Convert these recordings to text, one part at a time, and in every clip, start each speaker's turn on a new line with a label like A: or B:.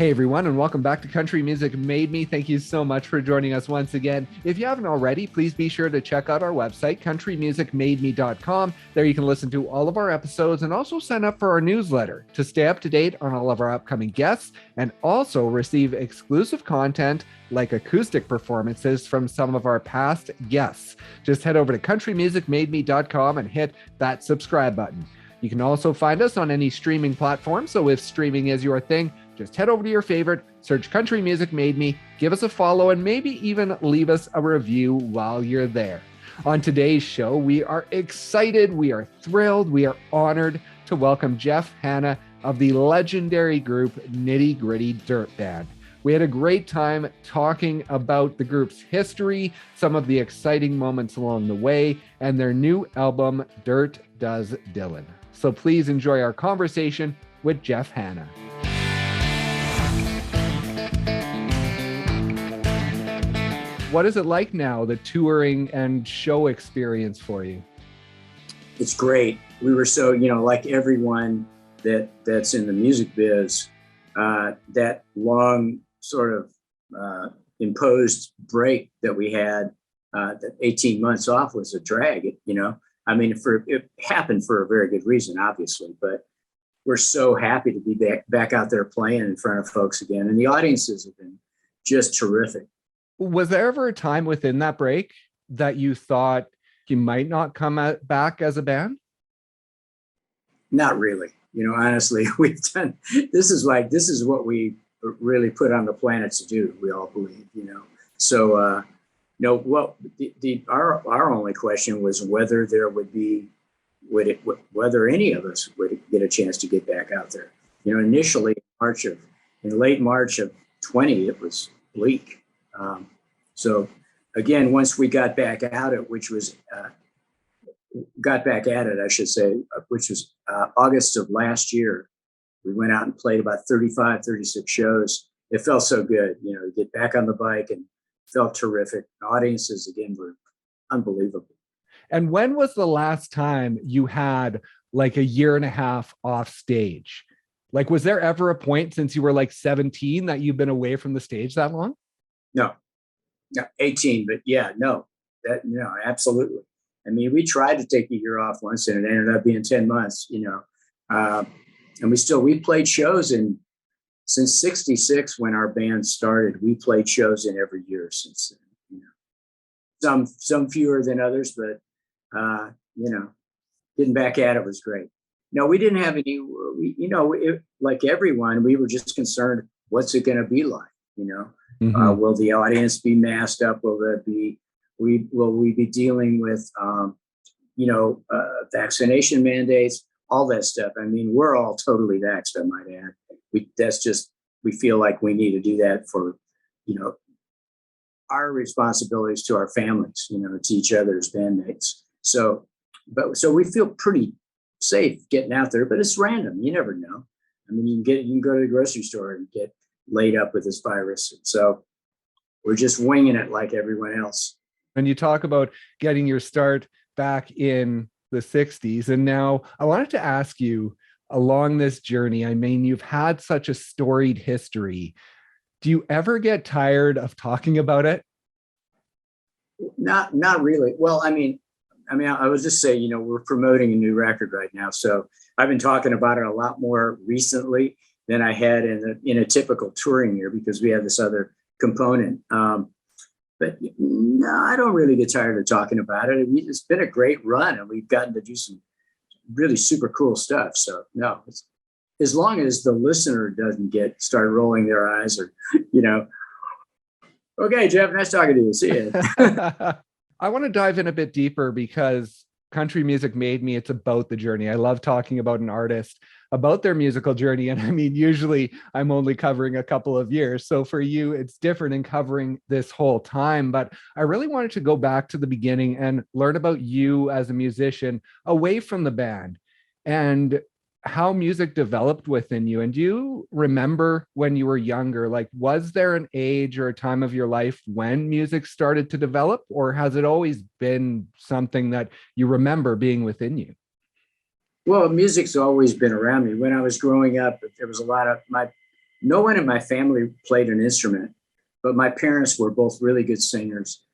A: Hey everyone, and welcome back to Country Music Made Me. Thank you so much for joining us once again. If you haven't already, please be sure to check out our website, countrymusicmademe.com. There you can listen to all of our episodes and also sign up for our newsletter to stay up to date on all of our upcoming guests and also receive exclusive content like acoustic performances from some of our past guests. Just head over to countrymusicmademe.com and hit that subscribe button. You can also find us on any streaming platform, so if streaming is your thing, just head over to your favorite, search Country Music Made Me, give us a follow, and maybe even leave us a review while you're there. On today's show, we are excited, we are thrilled, we are honored to welcome Jeff Hanna of the legendary group Nitty Gritty Dirt Band. We had a great time talking about the group's history, some of the exciting moments along the way, and their new album, Dirt Does Dylan. So please enjoy our conversation with Jeff Hanna. What is it like now, the touring and show experience for you?
B: It's great. We were so, like everyone that's in the music biz, that long sort of imposed break that we had, that 18 months off was a drag, it happened for a very good reason, obviously, but we're so happy to be back out there playing in front of folks again. And the audiences have been just terrific.
A: Was there ever a time within that break that you thought you might not come back as a band?
B: Not really. Honestly, we've done, this is what we really put on the planet to do, we all believe, So, our only question was whether there would be, whether any of us would get a chance to get back out there. Initially in late March of 20, it was bleak. So again, once we got back at it, which was August of last year, we went out and played about 35, 36 shows. It felt so good, to get back on the bike, and felt terrific. The audiences, again, were unbelievable.
A: And when was the last time you had like a year and a half off stage? Like, was there ever a point since you were like 17 that you've been away from the stage that long?
B: No, 18, but yeah, no, absolutely. I mean, we tried to take a year off once and it ended up being 10 months, and we played shows since 66, when our band started. We played shows in every year since then, some fewer than others, but, getting back at it was great. No, we didn't have any, like everyone, we were just concerned, what's it going to be like, Mm-hmm. Will the audience be masked up? Will we be dealing with, vaccination mandates, all that stuff? I mean, we're all totally vaxxed, I might add. We feel like we need to do that for, our responsibilities to our families, to each other as bandmates. So we feel pretty safe getting out there, but it's random. You never know. I mean, you can go to the grocery store and get laid up with this virus. So we're just winging it like everyone else.
A: And you talk about getting your start back in the 60s. And now I wanted to ask you, along this journey, I mean, you've had such a storied history. Do you ever get tired of talking about it?
B: Not really. Well, I mean, I was just saying, we're promoting a new record right now. So I've been talking about it a lot more recently than I had in a typical touring year, because we have this other component. But no, I don't really get tired of talking about it. It's been a great run, and we've gotten to do some really super cool stuff. So no, as long as the listener doesn't start rolling their eyes or, okay, Jeff, nice talking to you. See you.
A: I want to dive in a bit deeper, because Country Music Made Me, it's about the journey. I love talking about an artist, about their musical journey. And I mean, usually I'm only covering a couple of years. So for you, it's different in covering this whole time. But I really wanted to go back to the beginning and learn about you as a musician away from the band and how music developed within you. And do you remember when you were younger, like, was there an age or a time of your life when music started to develop, or has it always been something that you remember being within you? Well,
B: music's always been around me. When I was growing up, there was a lot of my no one in my family played an instrument, but my parents were both really good singers,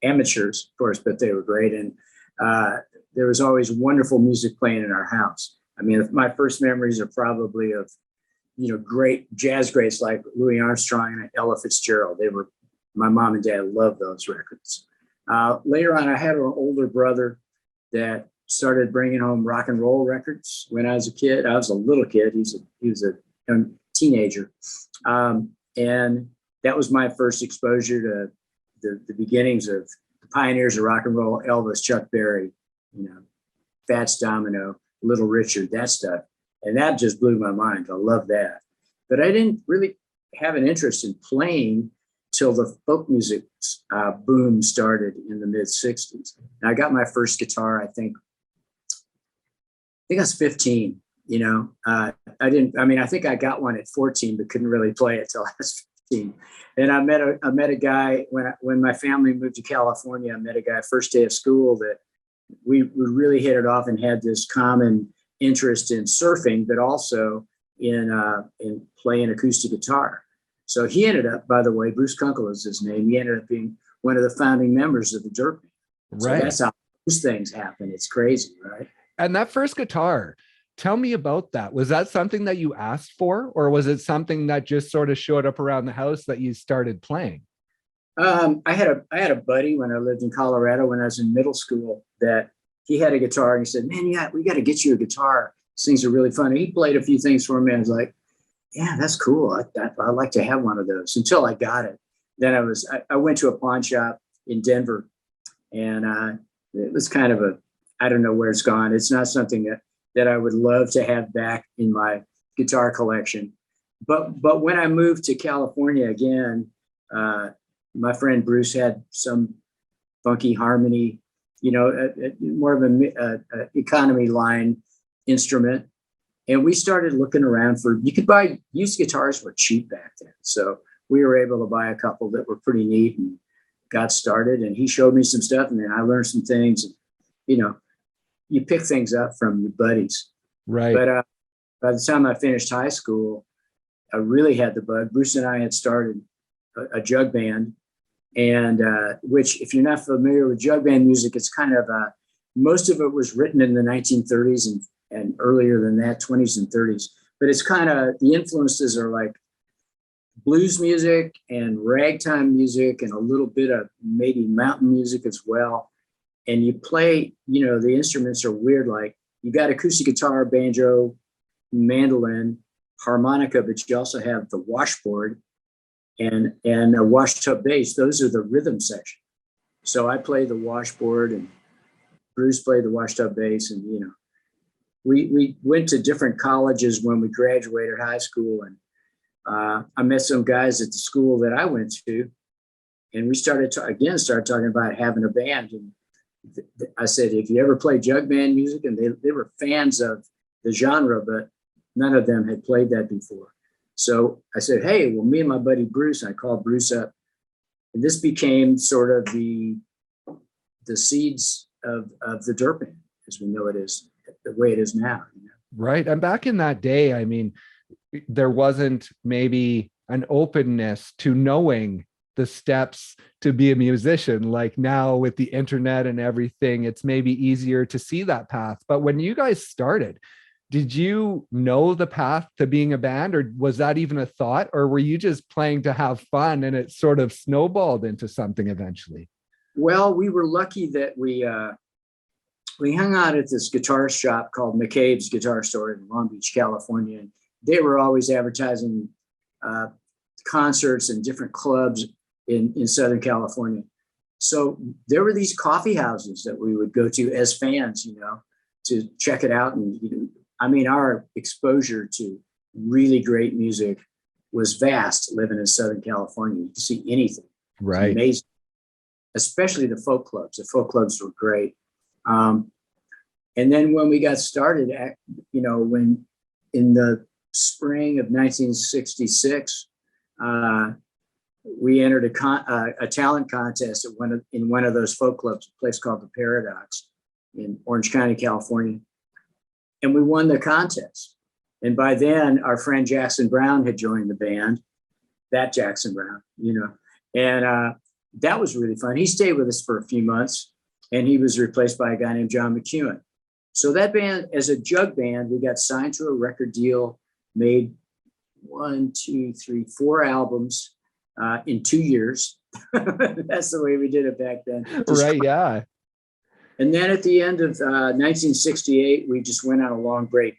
B: amateurs, of course, but they were great. And there was always wonderful music playing in our house. I mean, my first memories are probably of, great jazz greats like Louis Armstrong and Ella Fitzgerald. My mom and dad loved those records. Later on, I had an older brother that started bringing home rock and roll records when I was a kid. I was a little kid. He was a young teenager. And that was my first exposure to the beginnings of the pioneers of rock and roll: Elvis, Chuck Berry, Fats Domino, Little Richard, that stuff. And that just blew my mind. I love that. But I didn't really have an interest in playing till the folk music boom started in the mid 60s. And I got my first guitar, I think I was 15, I think I got one at 14, but couldn't really play it till I was 15. And I met a guy when my family moved to California. I met a guy first day of school that we really hit it off and had this common interest in surfing, but also in playing acoustic guitar. So he ended up, by the way, Bruce Kunkel is his name. He ended up being one of the founding members of the Dirt Band.
A: Right.
B: So that's how those things happen. It's crazy, right?
A: And that first guitar, tell me about that. Was that something that you asked for, or was it something that just sort of showed up around the house that you started playing?
B: I had a buddy when I lived in Colorado when I was in middle school that he had a guitar, and he said, "Man, yeah, we got to get you a guitar. These things are really fun." And he played a few things for me. I was like, "Yeah, that's cool. I'd like to have one of those." Until I got it. Then I went to a pawn shop in Denver, and it was kind of I don't know where it's gone. It's not something that I would love to have back in my guitar collection. But when I moved to California again, my friend Bruce had some funky harmony, more of an economy line instrument. And we started looking around you could buy used guitars were cheap back then. So we were able to buy a couple that were pretty neat and got started. And he showed me some stuff, and then I learned some things. You pick things up from your buddies.
A: Right.
B: But by the time I finished high school, I really had the bug. Bruce and I had started a jug band, and which, if you're not familiar with jug band music, it's kind of most of it was written in the 1930s and earlier than that, 20s and 30s. But it's kind of, the influences are like blues music and ragtime music and a little bit of maybe mountain music as well. And you play, the instruments are weird. Like you got acoustic guitar, banjo, mandolin, harmonica, but you also have the washboard and a washtub bass. Those are the rhythm section. So I play the washboard and Bruce played the washtub bass. And, we went to different colleges when we graduated high school. And I met some guys at the school that I went to. And we started talking about having a band. And I said, "If you ever play jug band music," and they were fans of the genre, but none of them had played that before. So I said, "Hey, well, me and my buddy Bruce," I called Bruce up, and this became sort of the seeds of the Dirt Band as we know it is, the way it is now.
A: Right. And back in that day, I mean, there wasn't maybe an openness to knowing the steps to be a musician. Like now with the internet and everything, it's maybe easier to see that path. But when you guys started, did you know the path to being a band, or was that even a thought, or were you just playing to have fun and it sort of snowballed into something eventually?
B: Well, we were lucky that we hung out at this guitar shop called McCabe's Guitar Store in Long Beach, California. And they were always advertising concerts and different clubs in Southern California. So there were these coffee houses that we would go to as fans, to check it out. And, our exposure to really great music was vast living in Southern California. You could see anything.
A: Right.
B: Amazing. Especially the folk clubs. The folk clubs were great. And then when we got started, when in the spring of 1966, we entered a talent contest in one of those folk clubs, a place called the Paradox in Orange County, California. And we won the contest. And by then, our friend Jackson Brown had joined the band, that Jackson Brown, and that was really fun. He stayed with us for a few months, and he was replaced by a guy named John McEwen. So that band, as a jug band, we got signed to a record deal, made 4 albums in 2 years. That's the way we did it back then.
A: Right, yeah.
B: And then at the end of 1968, we just went on a long break.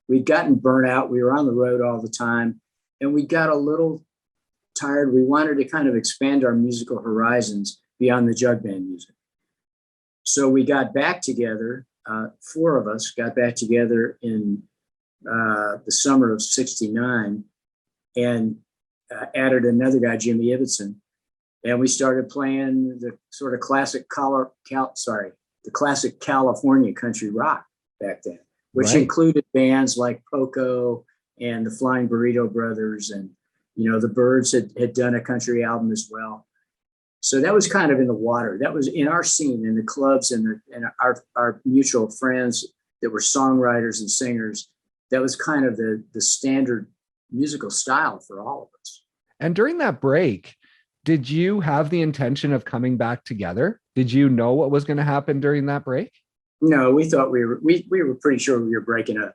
B: We'd gotten burnt out. We were on the road all the time, and we got a little tired. We wanted to kind of expand our musical horizons beyond the jug band music. So we got back together, 4 of us got back together in the summer of '69, and added another guy, Jimmy Ibbotson. And we started playing the sort of classic California country rock back then, which included bands like Poco and the Flying Burrito Brothers, and the Byrds had done a country album as well. So that was kind of in the water. That was in our scene, in the clubs and our mutual friends that were songwriters and singers. That was kind of the standard musical style for all of us.
A: And during that break, did you have the intention of coming back together? Did you know what was going to happen during that break?
B: No, we thought we were pretty sure we were breaking up,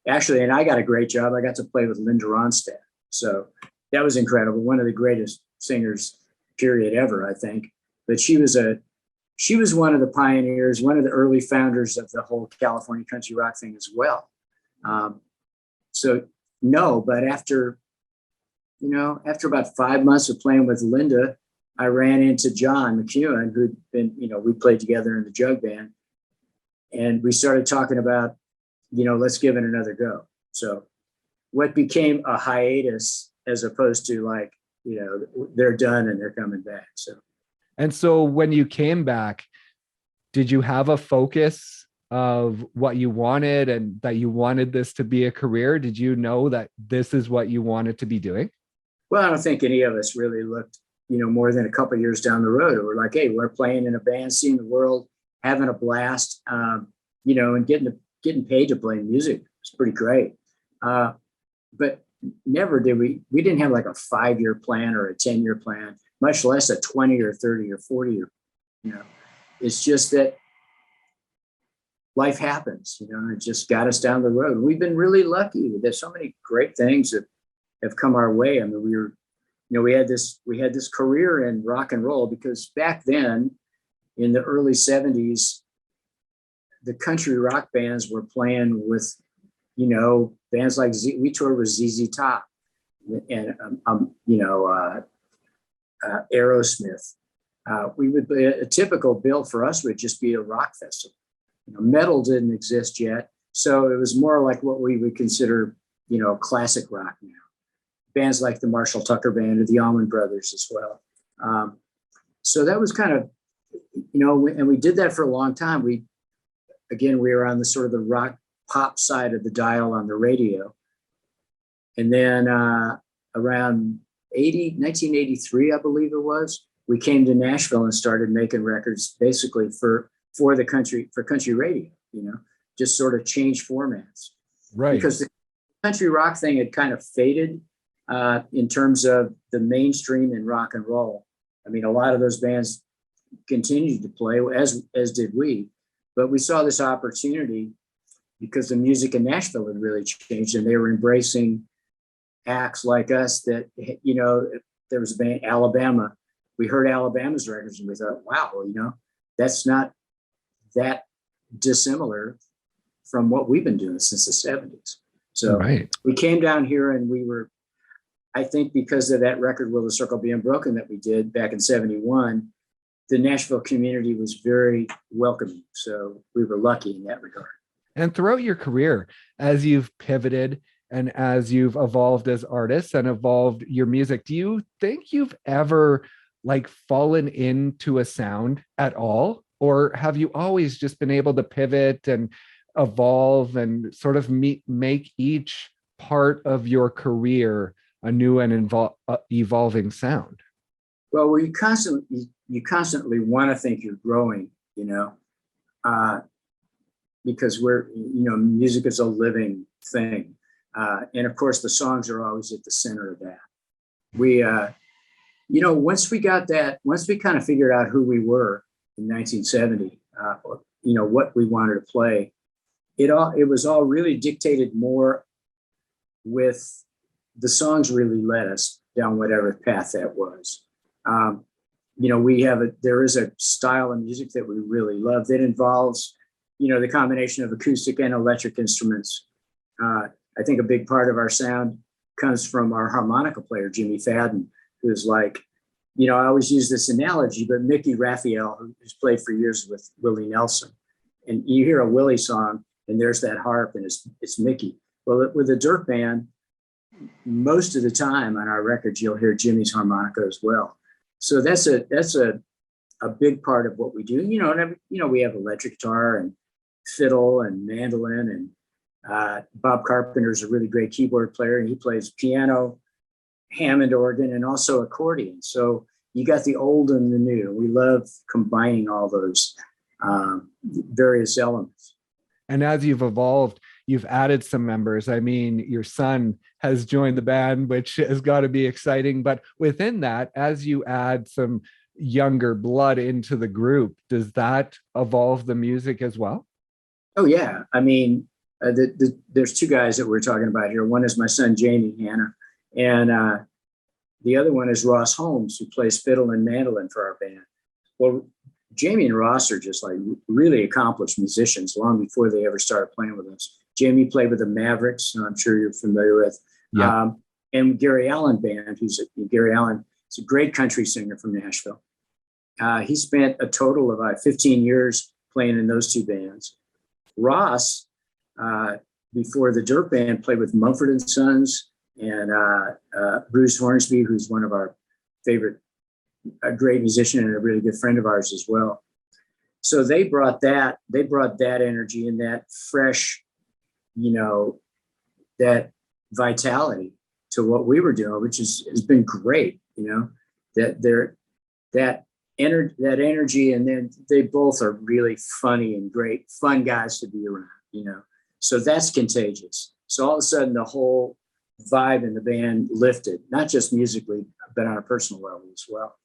B: Actually, and I got a great job. I got to play with Linda Ronstadt. So that was incredible. One of the greatest singers, period, ever, I think. But she was one of the pioneers, one of the early founders of the whole California country rock thing as well. So no, but after about 5 months of playing with Linda, I ran into John McEwen, who'd been, we played together in the jug band, and we started talking about, let's give it another go. So what became a hiatus, as opposed to like, they're done and they're coming back. So
A: when you came back, did you have a focus of what you wanted and that you wanted this to be a career? Did you know that this is what you wanted to be doing?
B: Well, I don't think any of us really looked, more than a couple of years down the road. We're like, hey, we're playing in a band, seeing the world, having a blast, and getting paid to play music. It's pretty great. But never did we didn't have like a 5-year plan or a 10-year plan, much less a 20 or 30 or 40 year. It's just that life happens, it just got us down the road. We've been really lucky. There's so many great things that have come our way. I mean, we had this career in rock and roll, because back then in the early '70s, the country rock bands were playing with, bands like we toured with ZZ Top and, Aerosmith. A typical bill for us would just be a rock festival. Metal didn't exist yet. So it was more like what we would consider, classic rock now. Bands like the Marshall Tucker Band or the Allman Brothers as well. So that was kind of, and we did that for a long time. We were on the sort of the rock pop side of the dial on the radio. And then around 1983, I believe it was, we came to Nashville and started making records basically for country radio, just sort of change formats.
A: Right.
B: Because the country rock thing had kind of faded in terms of the mainstream in rock and roll. I mean, a lot of those bands continued to play, as did we, but we saw this opportunity because the music in Nashville had really changed, and they were embracing acts like us that, there was a band, Alabama. We heard Alabama's records and we thought, wow, that's not that dissimilar from what we've been doing since the 70s. So we came down here, and we were, I think because of that record, Will the Circle Be Unbroken, that we did back in '71, the Nashville community was very welcoming. So we were lucky in that regard.
A: And throughout your career, as you've pivoted and as you've evolved as artists and evolved your music, do you think you've ever fallen into a sound at all? Or have you always just been able to pivot and evolve and sort of make each part of your career a new and evolving sound?
B: Well, you constantly want to think you're growing, because music is a living thing. And of course, the songs are always at the center of that. We, once we kind of figured out who we were in 1970, what we wanted to play, it was all really dictated more with the songs really led us down whatever path that was. There is a style of music that we really love that involves, the combination of acoustic and electric instruments. I think a big part of our sound comes from our harmonica player, Jimmy Fadden, who's like, I always use this analogy, but Mickey Raphael, who's played for years with Willie Nelson. And you hear a Willie song and there's that harp and it's Mickey. Well, with a Dirt Band, most of the time on our records, you'll hear Jimmy's harmonica as well. So that's a big part of what we do. We have electric guitar and fiddle and mandolin, and Bob Carpenter's a really great keyboard player, and he plays piano, Hammond organ, and also accordion. So you got the old and the new. We love combining all those various elements.
A: And as you've evolved, you've added some members. I mean, your son has joined the band, which has got to be exciting. But within that, as you add some younger blood into the group, does that evolve the music as well?
B: Oh, yeah. I mean, there's two guys that we're talking about here. One is my son, Jamie Hanna, and the other one is Ross Holmes, who plays fiddle and mandolin for our band. Well, Jamie and Ross are just like really accomplished musicians long before they ever started playing with us. Jamie played with the Mavericks, who I'm sure you're familiar with. Yeah. And Gary Allen Band, Gary Allen is a great country singer from Nashville. He spent a total of 15 years playing in those two bands. Ross, before the Dirt Band, played with Mumford and Sons and Bruce Hornsby, who's one of our favorite, a great musician and a really good friend of ours as well. So they brought that energy and that fresh, that vitality to what we were doing, which has been great. That energy, and then they both are really funny and great, fun guys to be around. So that's contagious. So all of a sudden, the whole vibe in the band lifted, not just musically, but on a personal level as well.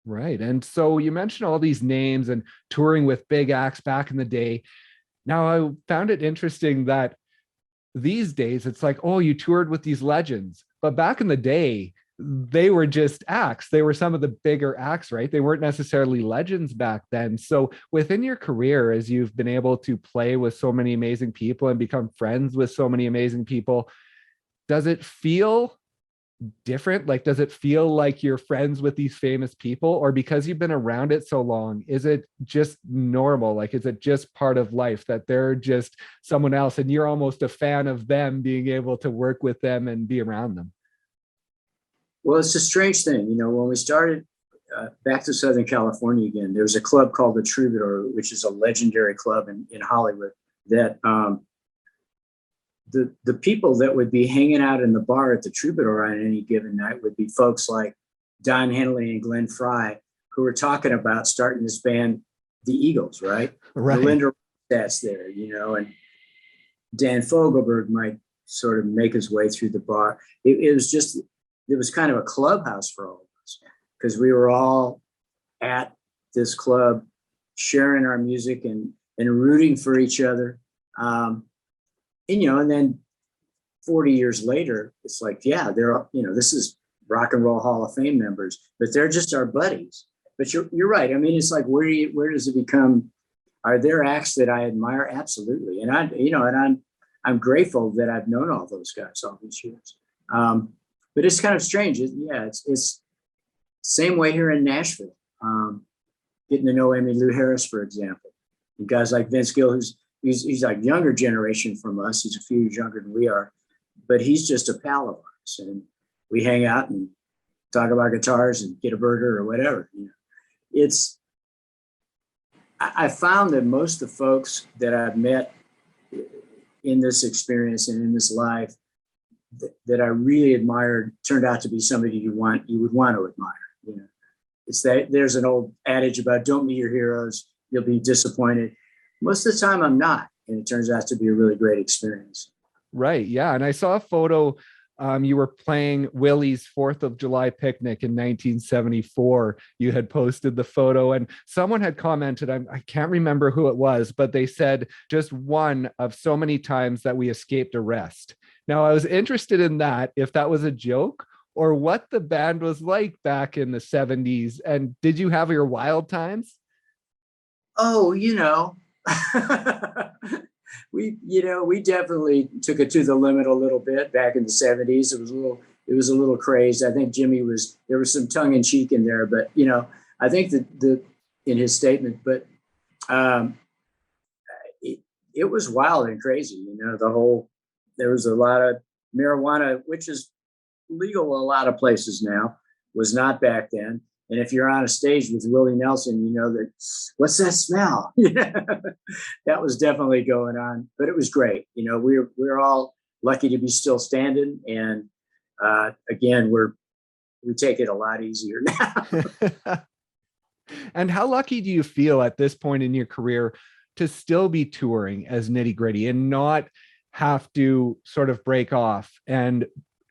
A: Right. And so you mentioned all these names and touring with big acts back in the day. Now, I found it interesting that these days it's like, oh, you toured with these legends. But back in the day, they were just acts. They were some of the bigger acts, right? They weren't necessarily legends back then. So within your career, as you've been able to play with so many amazing people and become friends with so many amazing people, does it feel different? Like, does it feel like you're friends with these famous people, or because you've been around it so long, is it just normal? Like, is it just part of life that they're just someone else and you're almost a fan of them, being able to work with them and be around them?
B: Well, it's a strange thing. When we started back to Southern California again, there was a club called the Troubadour, which is a legendary club in Hollywood, that the people that would be hanging out in the bar at the Troubadour on any given night would be folks like Don Henley and Glenn Frey, who were talking about starting this band, the Eagles, right? Right. Linda that's there, and Dan Fogelberg might sort of make his way through the bar. It was kind of a clubhouse for all of us, because we were all at this club sharing our music and rooting for each other. And then 40 years later, it's like, yeah, they're, this is Rock and Roll Hall of Fame members, but they're just our buddies. But you're right. I mean, it's like, where does it become? Are there acts that I admire? Absolutely. And I'm grateful that I've known all those guys all these years. But it's kind of strange. It's same way here in Nashville. Getting to know Emmylou Harris, for example, and guys like Vince Gill, he's like younger generation from us. He's a few years younger than we are, but he's just a pal of ours, and we hang out and talk about guitars and get a burger or whatever. I found that most of the folks that I've met in this experience and in this life that I really admired turned out to be somebody you would want to admire. It's that there's an old adage about don't meet your heroes, you'll be disappointed. Most of the time I'm not. and it turns out to be a really great experience.
A: Right. Yeah. And I saw a photo. You were playing Willie's 4th of July picnic in 1974. You had posted the photo, and someone had commented, I can't remember who it was, but they said just one of so many times that we escaped arrest. Now, I was interested in that, if that was a joke or what the band was like back in the 70s. And did you have your wild times?
B: Oh, we definitely took it to the limit a little bit back in the 70s. It was a little crazed. I think there was some tongue in cheek in there, but I think that in his statement, but it was wild and crazy. There was a lot of marijuana, which is legal a lot of places now, was not back then. And if you're on a stage with Willie Nelson, that, what's that smell? That was definitely going on, but it was great. We're all lucky to be still standing. And again, we take it a lot easier now.
A: And how lucky do you feel at this point in your career to still be touring as Nitty Gritty and not have to sort of break off and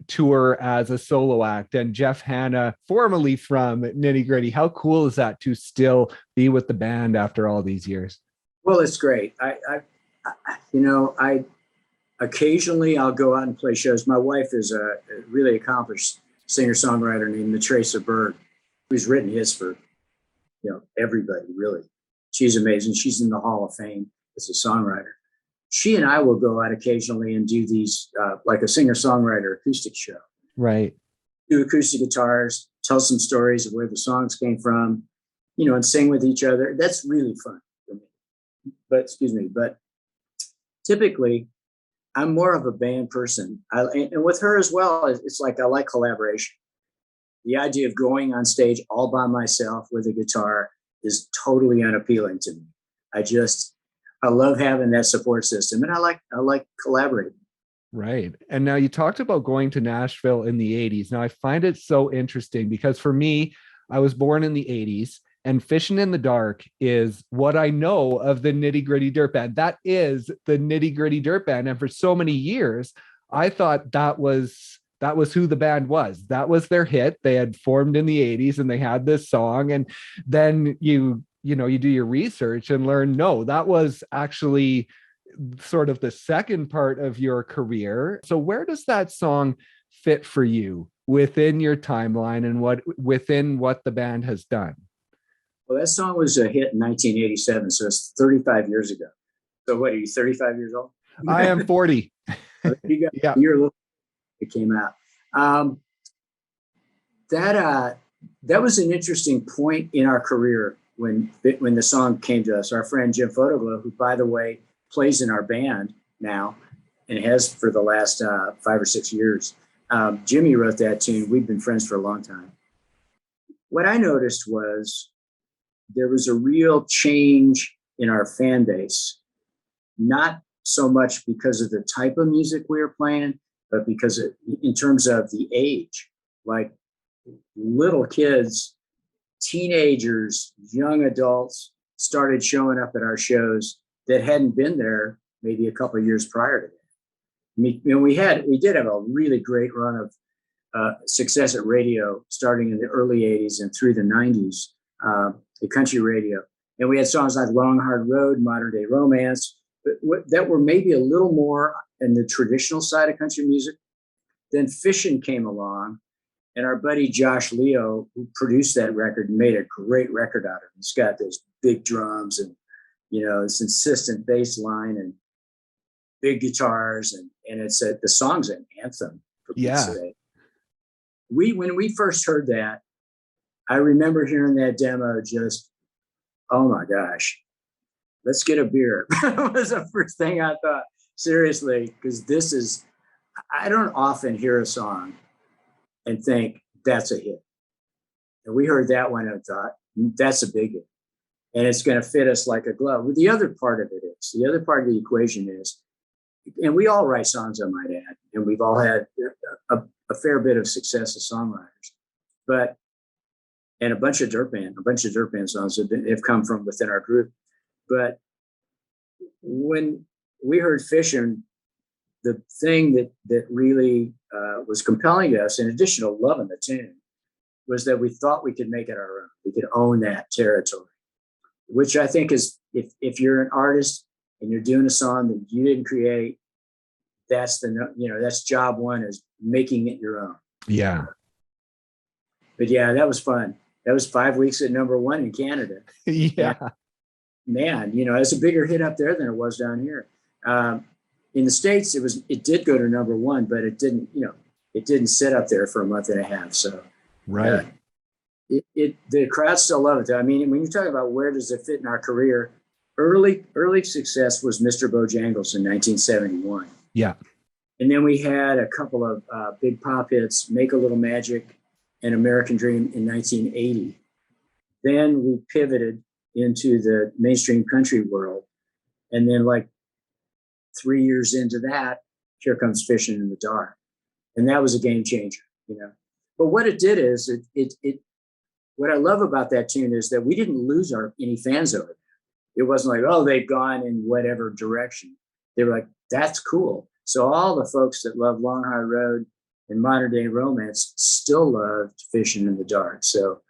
A: tour as a solo act? And Jeff Hanna, formerly from Nitty Gritty, how cool is that to still be with the band after all these years?
B: Well, it's great. I occasionally I'll go out and play shows. My wife is a really accomplished singer-songwriter named Teresa Berg, who's written hits for everybody, really. She's amazing. She's in the Hall of Fame as a songwriter. She and I will go out occasionally and do these like a singer-songwriter acoustic show.
A: Right.
B: Do acoustic guitars, tell some stories of where the songs came from, and sing with each other. That's really fun for me. But typically I'm more of a band person. And with her as well, it's like I like collaboration. The idea of going on stage all by myself with a guitar is totally unappealing to me. I love having that support system, and I like collaborating.
A: Right. And now you talked about going to Nashville in the 80s. Now I find it so interesting because for me, I was born in the 80s, and Fishin In the Dark is what I know of the Nitty Gritty Dirt Band. That is the Nitty Gritty Dirt Band. And for so many years, I thought that was who the band was. That was their hit. They had formed in the 80s and they had this song. And then you do your research and learn, no, that was actually sort of the second part of your career. So where does that song fit for you within your timeline and within what the band has done?
B: Well, that song was a hit in 1987, so it's 35 years ago. So what, are you 35 years old?
A: I am 40.
B: You got
A: Yeah.
B: a year little it came out. That was an interesting point in our career when the song came to us. Our friend Jim Photoglow, who, by the way, plays in our band now and has for the last 5 or 6 years. Jimmy wrote that tune. We've been friends for a long time. What I noticed was there was a real change in our fan base, not so much because of the type of music we were playing, but because in terms of the age, like little kids, teenagers, young adults started showing up at our shows that hadn't been there maybe a couple of years prior to that. I mean, we did have a really great run of success at radio starting in the early 80s and through the 90s, the country radio. And we had songs like Long Hard Road, Modern Day Romance, that were maybe a little more in the traditional side of country music. Then Fishin came along, and our buddy Josh Leo, who produced that record, made a great record out of it. It's got those big drums and this insistent bass line and big guitars, and it's the song's an anthem for Pete's sake. When we first heard that, I remember hearing that demo, just, oh my gosh, let's get a beer. That was the first thing I thought, seriously, because I don't often hear a song and think that's a hit. And we heard that one and thought, that's a big hit. And it's going to fit us like a glove. The other part of the equation is, and we all write songs, I might add, and we've all had a fair bit of success as songwriters, and a bunch of dirt band songs have come from within our group. But when we heard Fishin. The thing that really was compelling to us, in addition to loving the tune, was that we thought we could make it our own. We could own that territory, which I think is, if you're an artist and you're doing a song that you didn't create, that's that's job one, is making it your own.
A: Yeah.
B: But yeah, that was fun. That was 5 weeks at #1 in Canada.
A: Yeah.
B: And man, it's a bigger hit up there than it was down here. In the States, it did go to #1, but it didn't sit up there for a month and a half. So
A: right.
B: The crowd still love it. I mean, when you're talking about where does it fit in our career, early success was Mr. Bojangles in 1971.
A: Yeah.
B: And then we had a couple of big pop hits, Make a Little Magic and American Dream in 1980. Then we pivoted into the mainstream country world. And then 3 years into that, here comes Fishin' in the Dark. And that was a game changer, But what it did is what I love about that tune is that we didn't lose any fans over it. It wasn't like, oh, they've gone in whatever direction. They were like, that's cool. So all the folks that love Long Hard Road and Modern Day Romance still loved Fishin' in the Dark. So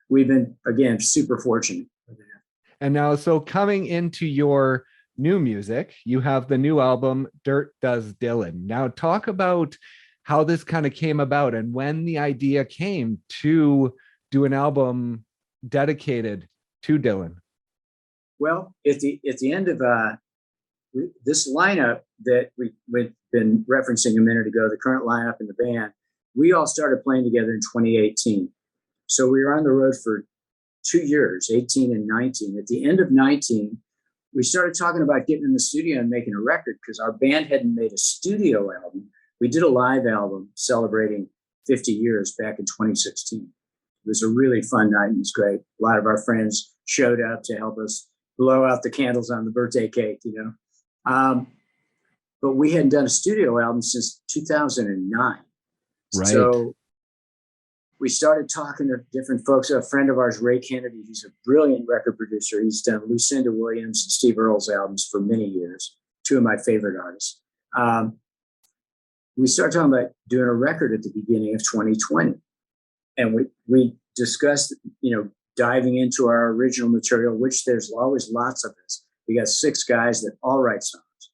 B: we've been, again, super fortunate for that.
A: And now, so coming into your new music, you have the new album, Dirt Does Dylan. Now talk about how this kind of came about and when the idea came to do an album dedicated to Dylan.
B: Well, at the end of this lineup that we've been referencing a minute ago, the current lineup in the band, we all started playing together in 2018. So we were on the road for 2 years, 18 and 19. At the end of 19, we started talking about getting in the studio and making a record because our band hadn't made a studio album. We did a live album celebrating 50 years back in 2016. It was a really fun night and it was great. A lot of our friends showed up to help us blow out the candles on the birthday cake, But we hadn't done a studio album since 2009.
A: Right.
B: So we started talking to different folks. A friend of ours, Ray Kennedy, who's a brilliant record producer. He's done Lucinda Williams and Steve Earle's albums for many years, two of my favorite artists. We started talking about doing a record at the beginning of 2020. And we discussed, diving into our original material, which there's always lots of this. We got 6 guys that all write songs.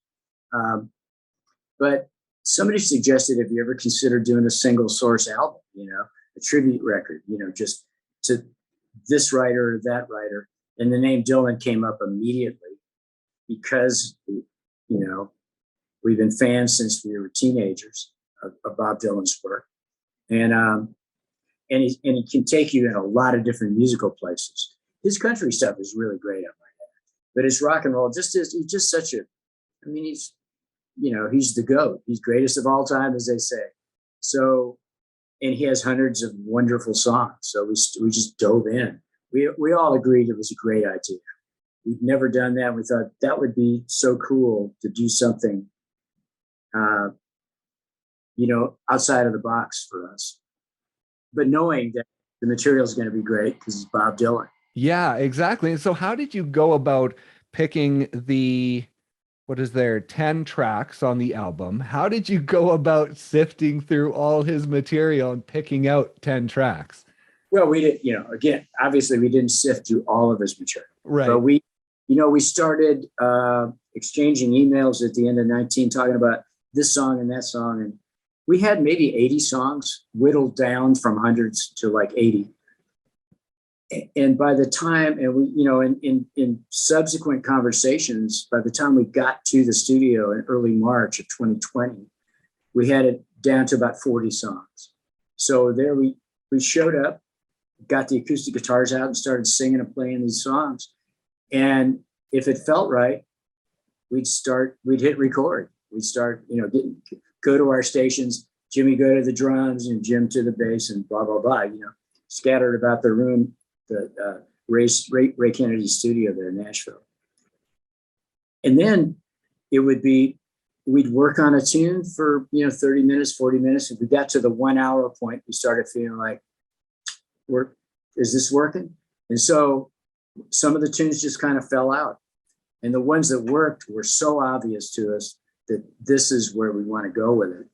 B: But somebody suggested, have you ever considered doing a single source album, a tribute record, just to this writer or that writer. And the name Dylan came up immediately because, we've been fans since we were teenagers of Bob Dylan's work. And he can take you in a lot of different musical places. His country stuff is really great, I might add. But his rock and roll he's just such a, he's the GOAT. He's greatest of all time, as they say. So, and he has hundreds of wonderful songs. So we just dove in. We all agreed it was a great idea. We'd never done that. We thought that would be so cool to do something, outside of the box for us. But knowing that the material is going to be great because it's Bob Dylan.
A: Yeah, exactly. And so how did you go about picking 10 tracks on the album? How did you go about sifting through all his material and picking out 10 tracks?
B: Well, we did, again, obviously we didn't sift through all of his material.
A: Right.
B: But we started exchanging emails at the end of 19 talking about this song and that song. And we had maybe 80 songs whittled down from hundreds to 80. And by the time, and we, in subsequent conversations, by the time we got to the studio in early March of 2020, we had it down to about 40 songs. So there we showed up, got the acoustic guitars out and started singing and playing these songs. And if it felt right, we'd hit record. We'd start, go to our stations, Jimmy go to the drums and Jim to the bass and blah, blah, blah, scattered about the room, the Ray Kennedy studio there in Nashville. And then it would be, we'd work on a tune for, 30 minutes, 40 minutes. If we got to the 1 hour point, we started feeling like, is this working? And so some of the tunes just kind of fell out. And the ones that worked were so obvious to us that this is where we want to go with it.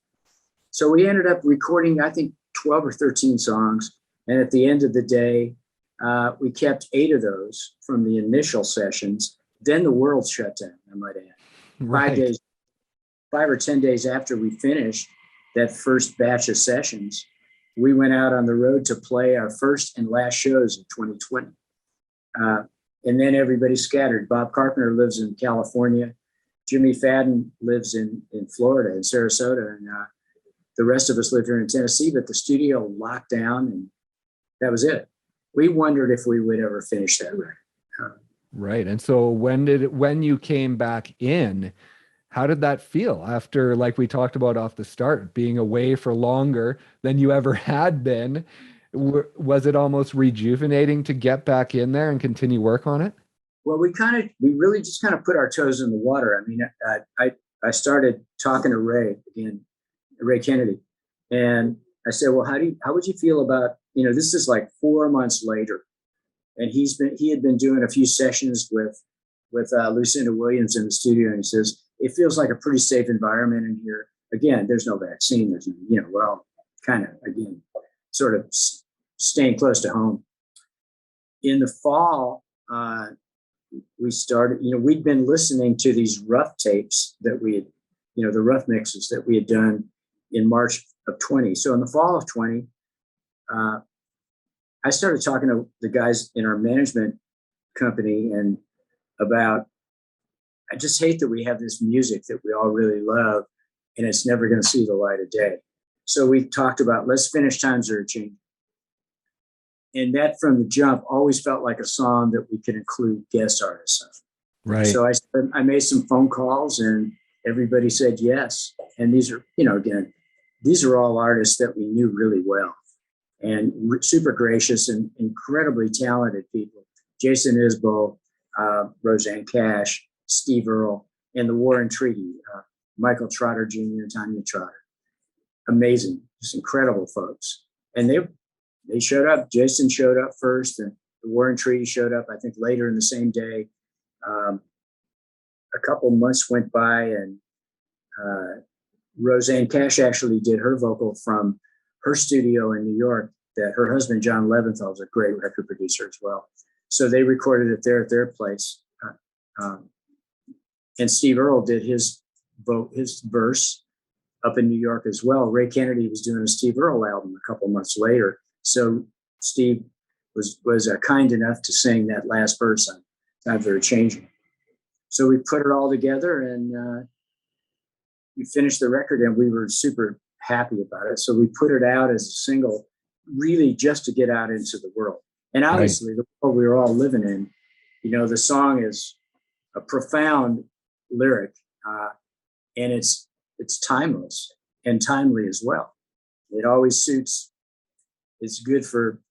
B: So we ended up recording, I think, 12 or 13 songs. And at the end of the day, we kept 8 of those from the initial sessions. Then the world shut down, I might add.
A: Right.
B: 5 or 10 days after we finished that first batch of sessions, we went out on the road to play our first and last shows in 2020. And then everybody scattered. Bob Carpenter lives in California. Jimmy Fadden lives in Florida, in Sarasota. And the rest of us lived here in Tennessee, but the studio locked down and that was it. We wondered if we would ever finish that record.
A: Right. And so when you came back in, how did that feel after, like we talked about off the start, being away for longer than you ever had been? Was it almost rejuvenating to get back in there and continue work on it?
B: Well, we really just kind of put our toes in the water. I mean, I started talking to Ray Kennedy, and I said, well, how would you feel about, this is like 4 months later, and he had been doing a few sessions with Lucinda Williams in the studio, and he says, it feels like a pretty safe environment in here. Again, there's no vaccine. There's, we're all kind of, again, sort of staying close to home. In the fall, we started, we'd been listening to these rough tapes that we had, the rough mixes that we had done in March of 20. So in the fall of 20, I started talking to the guys in our management company and about, I just hate that we have this music that we all really love and it's never going to see the light of day. So we talked about, let's finish Times Are Changing. And that from the jump always felt like a song that we could include guest artists on.
A: Right.
B: So I made some phone calls and everybody said yes. And these are, again, these are all artists that we knew really well and super gracious and incredibly talented people. Jason Isbell, Roseanne Cash, Steve Earle, and the War and Treaty, Michael Trotter Jr. and Tanya Trotter. Amazing, just incredible folks. And they showed up. Jason showed up first, and the War and Treaty showed up, I think, later in the same day. A couple months went by, and Roseanne Cash actually did her vocal from her studio in New York. That her husband, John Leventhal, is a great record producer as well. So they recorded it there at their place. And Steve Earle did his verse up in New York as well. Ray Kennedy was doing a Steve Earle album a couple months later. So Steve was kind enough to sing that last verse on Times Are Changing. So we put it all together and we finished the record and we were super happy about it. So we put it out as a single, really just to get out into the world. And obviously the world we were all living in, the song is a profound lyric and it's timeless and timely as well. It always suits. It's good for,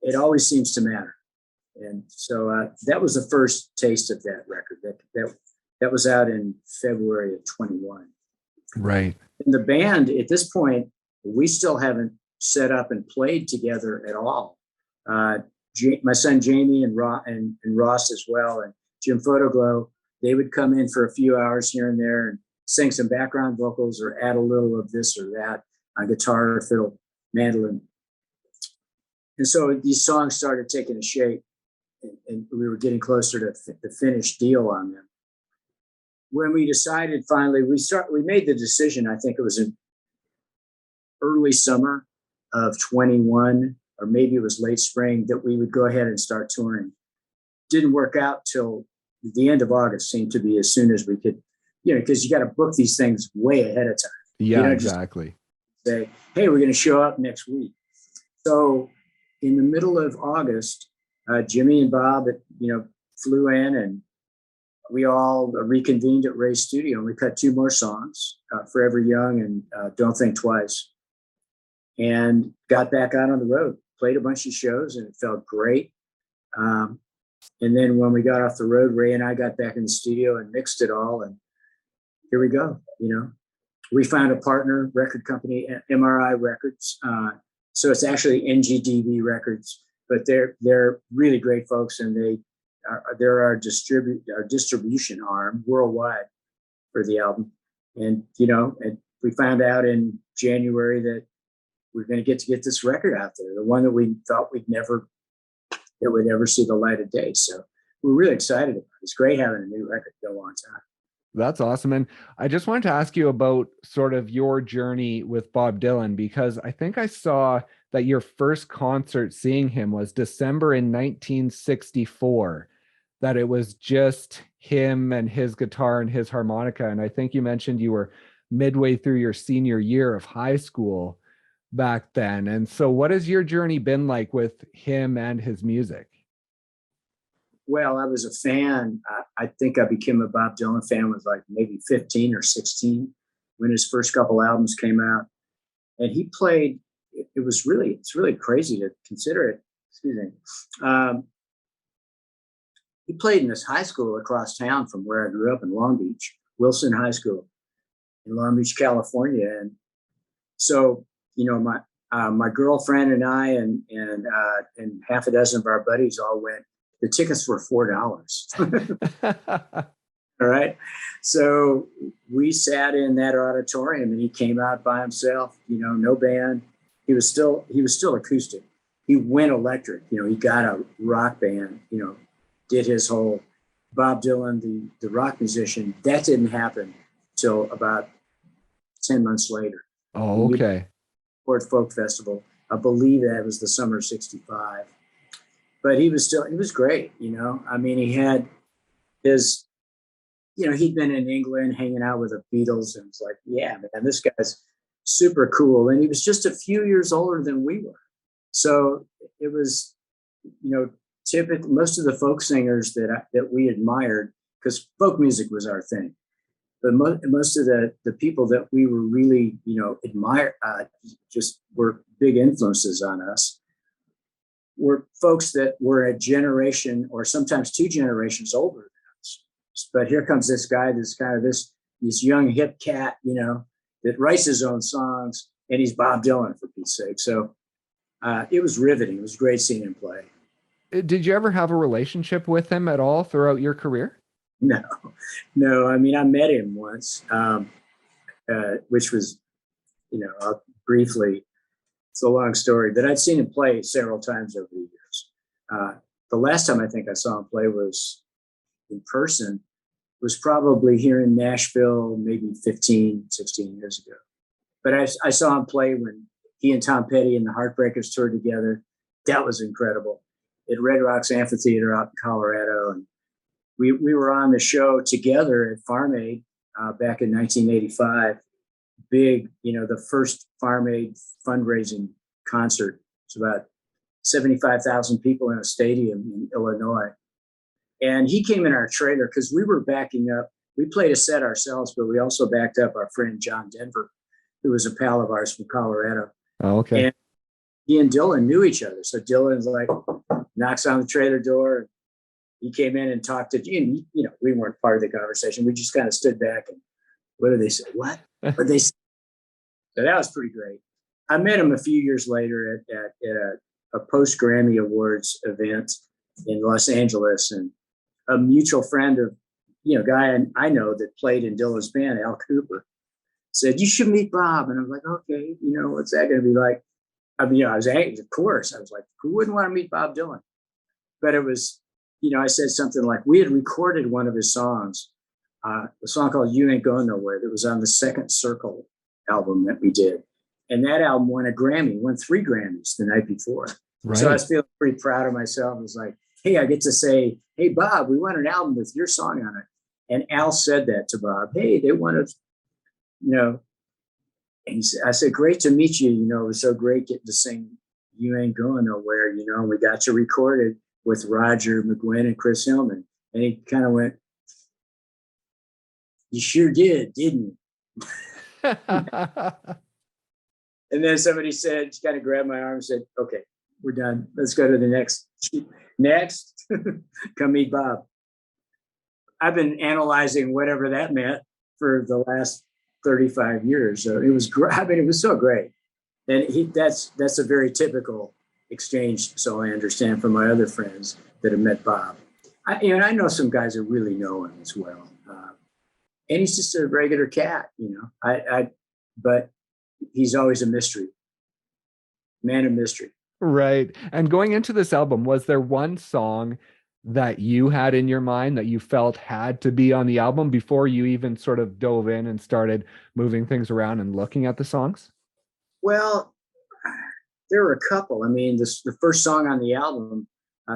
B: it always seems to matter. And so that was the first taste of that record that was out in February of 21.
A: Right.
B: And the band at this point, we still haven't set up and played together at all. My son Jamie and Ross as well, and Jim Photoglow, they would come in for a few hours here and there and sing some background vocals or add a little of this or that on guitar, fiddle, mandolin. And so these songs started taking a shape and we were getting closer to the finished deal on them. When we decided finally, we made the decision, I think it was in early summer of 21, or maybe it was late spring, that we would go ahead and start touring. Didn't work out till the end of August, seemed to be as soon as we could, because you got to book these things way ahead of time.
A: Yeah, exactly.
B: Say, hey, we're going to show up next week. So in the middle of August, Jimmy and Bob, flew in and we all reconvened at Ray's studio and we cut 2 more songs, Forever Young and Don't Think Twice, and got back out on the road, played a bunch of shows and it felt great. And then when we got off the road, Ray and I got back in the studio and mixed it all. And here we go. We found a partner record company, MRI Records. So it's actually NGDV Records, but they're really great folks. And they're our distribution arm worldwide for the album. And, and we found out in January that we're going to get this record out there, the one that we thought it would never see the light of day. So we're really excited about it. It's great having a new record go on time.
A: That's awesome. And I just wanted to ask you about sort of your journey with Bob Dylan, because I think I saw that your first concert seeing him was December in 1964, that it was just him and his guitar and his harmonica. And I think you mentioned you were midway through your senior year of high school back then. And so what has your journey been like with him and his music?
B: Well, I was a fan. I think I became a Bob Dylan fan with like maybe 15 or 16 when his first couple albums came out. And he played, it's really crazy to consider it. Excuse me. He played in this high school across town from where I grew up in Long Beach, Wilson High School in Long Beach, California. And so, my girlfriend and I and half a dozen of our buddies all went. The tickets were $4. All right. So we sat in that auditorium and he came out by himself, no band. He was still acoustic. He went electric, he got a rock band, did his whole Bob Dylan, the rock musician. That didn't happen till about 10 months later.
A: Oh, okay.
B: Fort Folk Festival. I believe that was the summer of 65. But he was great, I mean, he had his, he'd been in England hanging out with the Beatles and it's like, yeah, man, this guy's super cool. And he was just a few years older than we were. So it was, typically most of the folk singers that we admired, because folk music was our thing. But most of the people that we were really, admire, just were big influences on us, were folks that were a generation or sometimes two generations older than us. But here comes this guy that's kind of this young hip cat, that writes his own songs, and he's Bob Dylan, for Pete's sake. So it was riveting. It was great seeing him play.
A: Did you ever have a relationship with him at all throughout your career?
B: No. I mean, I met him once, which was, briefly. It's a long story, but I'd seen him play several times over the years. The last time I think I saw him play was in person, was probably here in Nashville, maybe 15, 16 years ago. But I saw him play when he and Tom Petty and the Heartbreakers toured together. That was incredible. At Red Rocks Amphitheater out in Colorado. And we were on the show together at Farm Aid back in 1985. Big, the first Farm Aid fundraising concert. It's about 75,000 people in a stadium in Illinois. And he came in our trailer because we were backing up. We played a set ourselves, but we also backed up our friend John Denver, who was a pal of ours from Colorado.
A: Oh, okay.
B: And he and Dylan knew each other. So Dylan's like, knocks on the trailer door. He came in and talked to you. We weren't part of the conversation. We just kind of stood back and what did they say? What did they say? So that was pretty great. I met him a few years later at a post Grammy Awards event in Los Angeles, and a mutual friend of, guy I know that played in Dylan's band, Al Cooper, said, you should meet Bob. And I was like, okay, what's that going to be like? I mean, I was angry, of course. I was like, who wouldn't want to meet Bob Dylan? But it was, I said something like, we had recorded one of his songs, a song called You Ain't Going Nowhere, that was on the Second Circle album that we did. And that album won 3 Grammys the night before. Right. So I was feeling pretty proud of myself. I was like, hey, I get to say, hey, Bob, we won an album with your song on it. And Al said that to Bob. Hey, they wanted, and I said, great to meet you. It was so great getting to sing You Ain't Going Nowhere, and we got to record it with Roger McGuinn and Chris Hillman. And he kind of went, you sure did, didn't you? And then somebody said, just kind of grabbed my arm and said, okay, we're done. Let's go to the next. Next, come meet Bob. I've been analyzing whatever that meant for the last 35 years. So it was great. I mean, it was so great. And that's a very typical exchange. So I understand from my other friends that have met Bob. And I know some guys that really know him as well. And he's just a regular cat, but he's always a mystery, man of mystery.
A: Right. And going into this album, was there one song that you had in your mind that you felt had to be on the album before you even sort of dove in and started moving things around and looking at the songs?
B: Well, there were a couple. I mean, the first song on the album,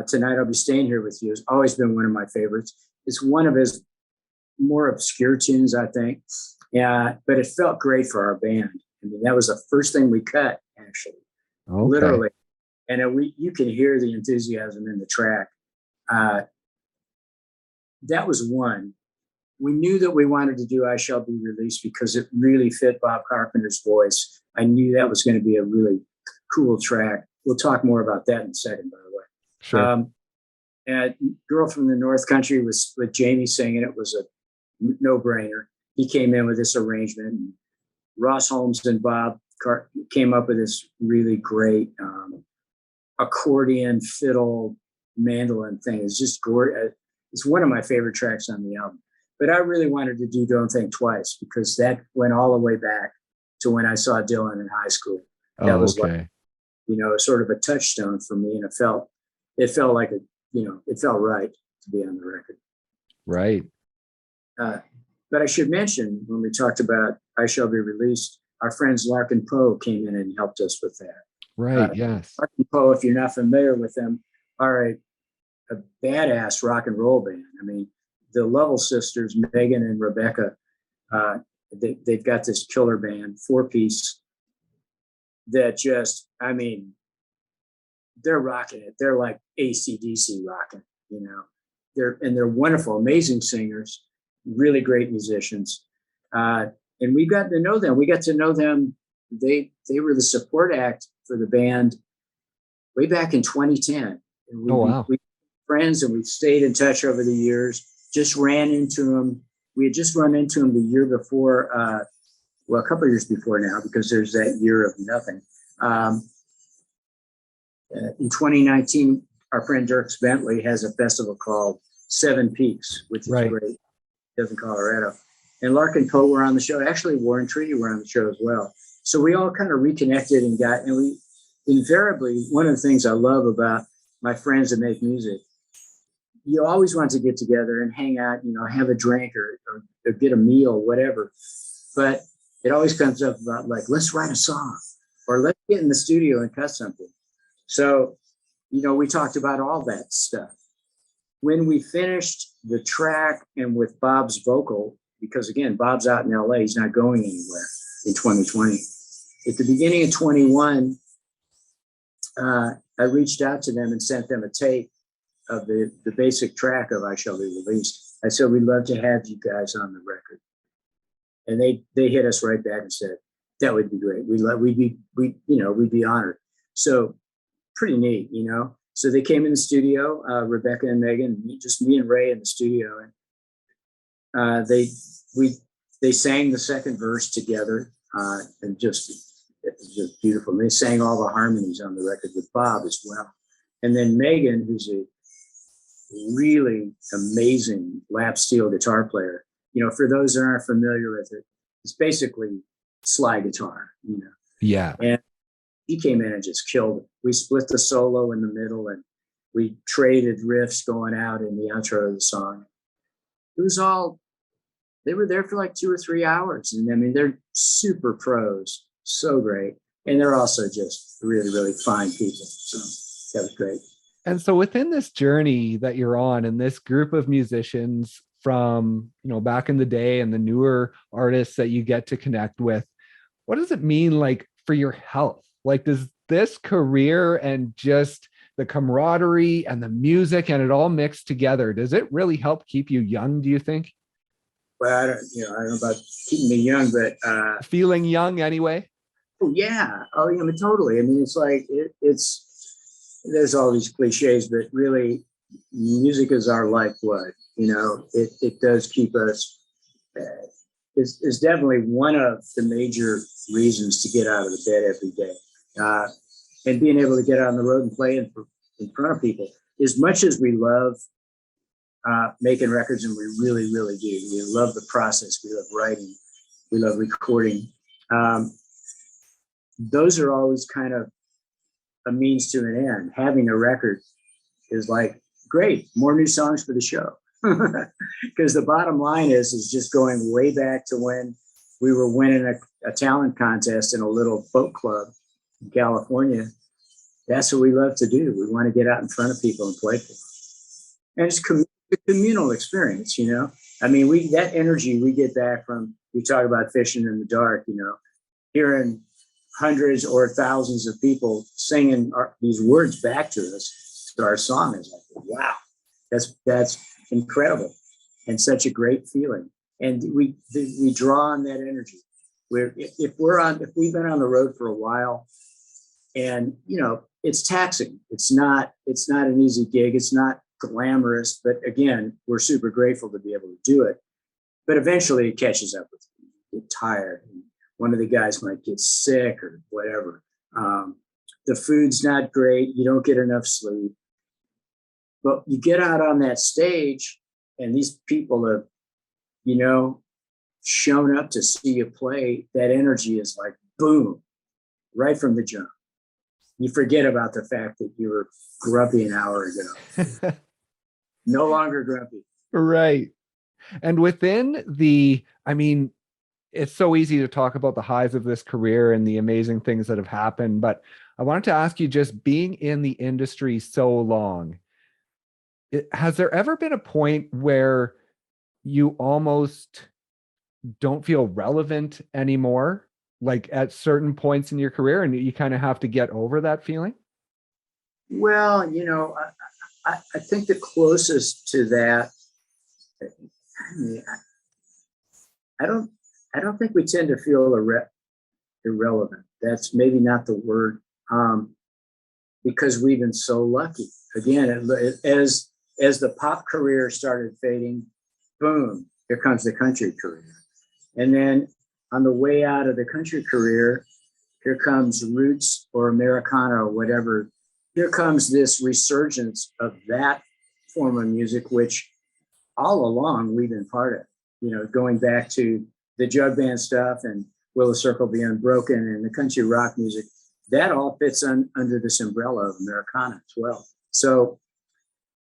B: Tonight I'll Be Staying Here With You, has always been one of my favorites. It's one of his more obscure tunes, I think. Yeah, but it felt great for our band. I mean, that was the first thing we cut, actually, literally. And you can hear the enthusiasm in the track. That was one. We knew that we wanted to do I Shall Be Released because it really fit Bob Carpenter's voice. I knew that was going to be a really cool track. We'll talk more about that in a second, by the way.
A: Sure.
B: And Girl from the North Country was with Jamie singing. It was a no-brainer. He came in with this arrangement. And Ross Holmes and Bob came up with this really great accordion, fiddle, mandolin thing. It's just gorgeous. It's one of my favorite tracks on the album. But I really wanted to do Don't Think Twice because that went all the way back to when I saw Dylan in high school. That was like, sort of a touchstone for me. And it felt like it felt right to be on the record.
A: Right.
B: But I should mention, when we talked about I Shall Be Released, our friends Lark and Poe came in and helped us with that.
A: Right, yes.
B: Lark and Poe, if you're not familiar with them, are a badass rock and roll band. I mean, the Lovell sisters, Megan and Rebecca, they've got this killer band, 4-piece, that just, I mean, they're rocking it. They're like AC/DC rocking, they're wonderful, amazing singers, really great musicians. And we got to know them. We got to know them. They were the support act for the band way back in 2010. And we were friends, and we've stayed in touch over the years. Just ran into them. We had just run into them the year before, a couple of years before now, because there's that year of nothing. In 2019, our friend Dirk Bentley has a festival called Seven Peaks, which is great. Lives in Colorado. And Lark and Poe were on the show. Actually, Warren Treaty were on the show as well. So we all kind of reconnected and we invariably, one of the things I love about my friends that make music, you always want to get together and hang out, have a drink or get a meal, whatever. But it always comes up about like, let's write a song or let's get in the studio and cut something. So, we talked about all that stuff. When we finished the track and with Bob's vocal, because again, Bob's out in LA, he's not going anywhere in 2020. At the beginning of 21, I reached out to them and sent them a tape of the basic track of I Shall Be Released. I said, we'd love to have you guys on the record. And they hit us right back and said, that would be great. We'd be honored. So pretty neat, So they came in the studio, Rebecca and Megan, just me and Ray in the studio. And they sang the second verse together, and it was just beautiful. And they sang all the harmonies on the record with Bob as well. And then Megan, who's a really amazing lap steel guitar player. For those that aren't familiar with it, it's basically slide guitar,
A: Yeah.
B: And he came in and just killed it. We split the solo in the middle and we traded riffs going out in the outro of the song. It was they were there for like 2 or 3 hours. And I mean, they're super pros, so great. And they're also just really, really fine people. So that was great.
A: And so within this journey that you're on and this group of musicians from, back in the day and the newer artists that you get to connect with, what does it mean like for your health? Like, does this career and just the camaraderie and the music and it all mixed together, does it really help keep you young, do you think?
B: Well, I don't know about keeping me young, but
A: feeling young anyway.
B: Oh yeah. Oh yeah, totally. I mean, it's like there's all these cliches, but really music is our lifeblood. It does keep us. It's definitely one of the major reasons to get out of the bed every day. And being able to get out on the road and play in front of people. As much as we love making records, and we really, really do. We love the process. We love writing. We love recording. Those are always kind of a means to an end. Having a record is like, great, more new songs for the show. Because the bottom line is just going way back to when we were winning a talent contest in a little folk club in California. That's what we love to do. We want to get out in front of people and play for them. And it's a communal experience, you know. I mean, that energy we get back from, you talk about Fishin In the Dark, you know, hearing hundreds or thousands of people singing these words back to us, to our song, is like, wow, that's incredible and such a great feeling. And we draw on that energy. If we've been on the road for a while, and you know, it's taxing. It's not an easy gig. It's not glamorous, but again, we're super grateful to be able to do it. But eventually it catches up with you. You get tired. And one of the guys might get sick or whatever. The food's not great. You don't get enough sleep. But you get out on that stage and these people have, you know, shown up to see you play. That energy is like, boom, right from the jump. You forget about the fact that you were grumpy an hour ago. No longer grumpy.
A: Right. And within I mean, it's so easy to talk about the highs of this career and the amazing things that have happened, but I wanted to ask you, just being in the industry so long, has there ever been a point where you almost don't feel relevant anymore, like at certain points in your career, and you kind of have to get over that feeling?
B: Well, you know, I think the closest to that, I don't think we tend to feel irrelevant. That's maybe not the word, because we've been so lucky. Again, as the pop career started fading, boom, here comes the country career. And then on the way out of the country career, here comes roots or Americana or whatever. Here comes this resurgence of that form of music, which all along we've been part of. You know, going back to the jug band stuff and Will the Circle Be Unbroken and the country rock music, that all fits under this umbrella of Americana as well. So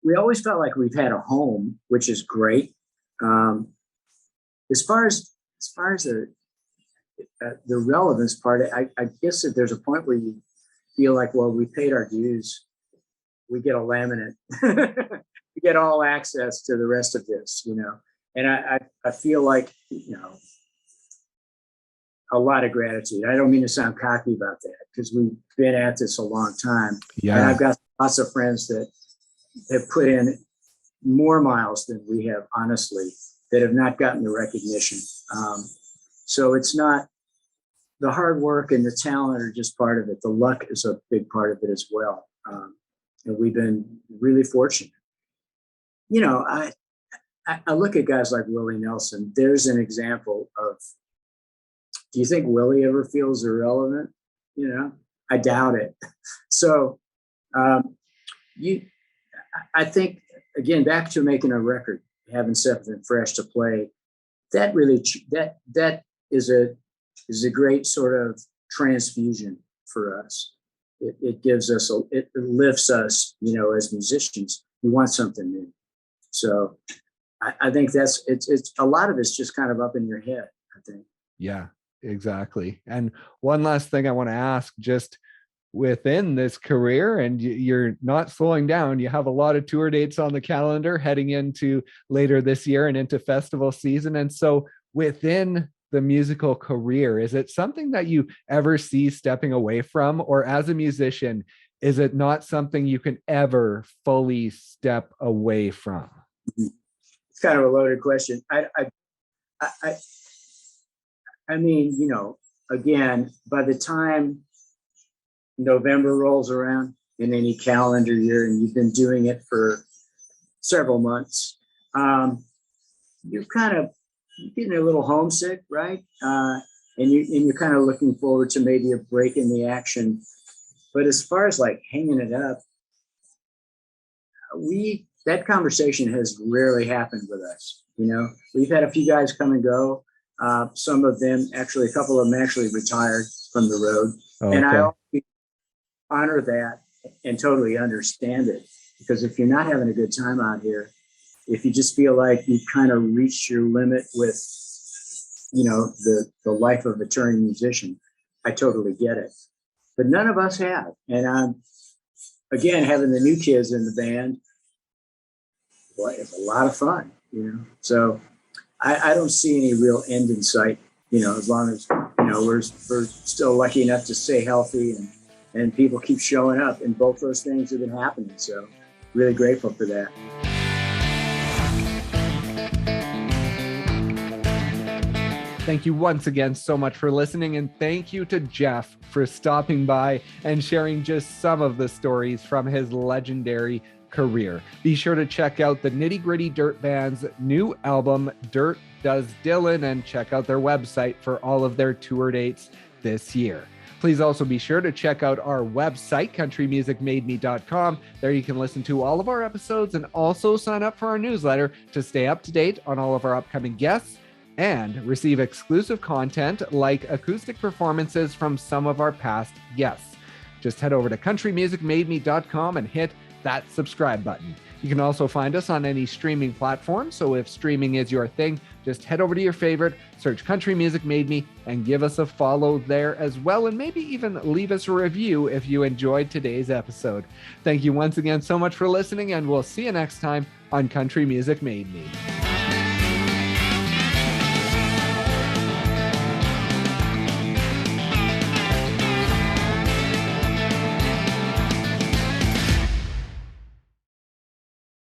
B: we always felt like we've had a home, which is great. As far as the relevance part, I guess that there's a point where you feel like, well, we paid our dues. We get a laminate. We get all access to the rest of this, you know. And I feel like, you know, a lot of gratitude. I don't mean to sound cocky about that, because we've been at this a long time.
A: Yeah.
B: And I've got lots of friends that have put in more miles than we have, honestly, that have not gotten the recognition. So it's not, the hard work and the talent are just part of it. The luck is a big part of it as well. And we've been really fortunate. You know, I look at guys like Willie Nelson. There's an example of, do you think Willie ever feels irrelevant? You know, I doubt it. So I think, again, back to making a record, having something fresh to play, that really, that is a great sort of transfusion for us. It gives us, it lifts us, you know, as musicians. We want something new. So I think it's a lot of it's just kind of up in your head, I think.
A: Yeah, exactly. And one last thing I want to ask, just within this career, and you're not slowing down, you have a lot of tour dates on the calendar heading into later this year and into festival season. And so within the musical career, is it something that you ever see stepping away from, or as a musician, is it not something you can ever fully step away from?
B: It's kind of a loaded question. I mean, you know, again, by the time November rolls around in any calendar year, and you've been doing it for several months, you're getting a little homesick, right? And you're kind of looking forward to maybe a break in the action. But as far as like hanging it up, we that conversation has rarely happened with us. You know, we've had a few guys come and go. Some of them, actually, a couple of them actually retired from the road.
A: Okay.
B: And I always honor that and totally understand it. Because if you're not having a good time out here, if you just feel like you've kind of reached your limit with, you know, the life of a touring musician, I totally get it. But none of us have. And again, having the new kids in the band, boy, it's a lot of fun, you know. So I don't see any real end in sight, you know, as long as, you know, we're still lucky enough to stay healthy and people keep showing up, and both those things have been happening. So really grateful for that.
A: Thank you once again so much for listening, and thank you to Jeff for stopping by and sharing just some of the stories from his legendary career. Be sure to check out the Nitty Gritty Dirt Band's new album, Dirt Does Dylan, and check out their website for all of their tour dates this year. Please also be sure to check out our website, countrymusicmademe.com. There you can listen to all of our episodes and also sign up for our newsletter to stay up to date on all of our upcoming guests and receive exclusive content like acoustic performances from some of our past guests. Just head over to countrymusicmademe.com and hit that subscribe button. You can also find us on any streaming platform, so if streaming is your thing, just head over to your favorite, search Country Music Made Me, and give us a follow there as well, and maybe even leave us a review if you enjoyed today's episode. Thank you once again so much for listening, and we'll see you next time on Country Music Made Me.